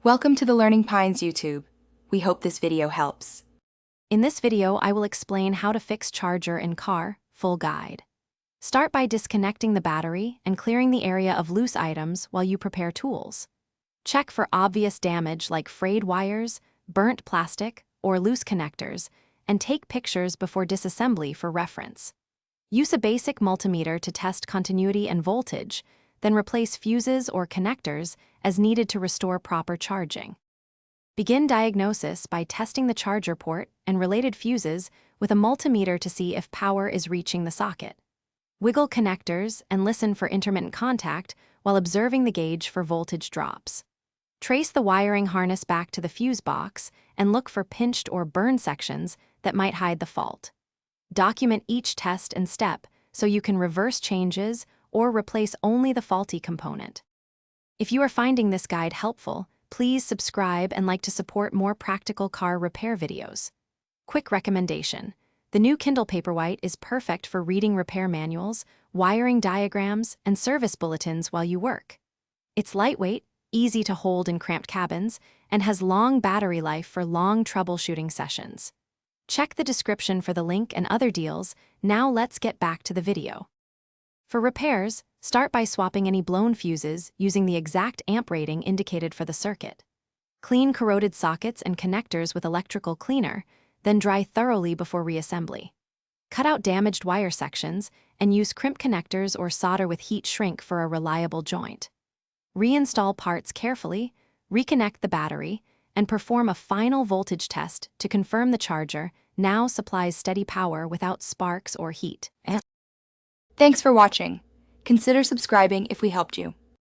Welcome to the Learning Pines YouTube. We hope this video helps. In this video, I will explain how to fix charger in car, full guide. Start by disconnecting the battery and clearing the area of loose items while you prepare tools. Check for obvious damage like frayed wires, burnt plastic, or loose connectors, and take pictures before disassembly for reference. Use a basic multimeter to test continuity and voltage, then replace fuses or connectors as needed to restore proper charging. Begin diagnosis by testing the charger port and related fuses with a multimeter to see if power is reaching the socket. Wiggle connectors and listen for intermittent contact while observing the gauge for voltage drops. Trace the wiring harness back to the fuse box and look for pinched or burned sections that might hide the fault. Document each test and step so you can reverse changes or replace only the faulty component. If you are finding this guide helpful, please subscribe and like to support more practical car repair videos. Quick recommendation: the new Kindle Paperwhite is perfect for reading repair manuals, wiring diagrams, and service bulletins while you work. It's lightweight, easy to hold in cramped cabins, and has long battery life for long troubleshooting sessions. Check the description for the link and other deals. Now let's get back to the video. For repairs, start by swapping any blown fuses using the exact amp rating indicated for the circuit. Clean corroded sockets and connectors with electrical cleaner, then dry thoroughly before reassembly. Cut out damaged wire sections and use crimp connectors or solder with heat shrink for a reliable joint. Reinstall parts carefully, reconnect the battery, and perform a final voltage test to confirm the charger now supplies steady power without sparks or heat. Thanks for watching. Consider subscribing if we helped you.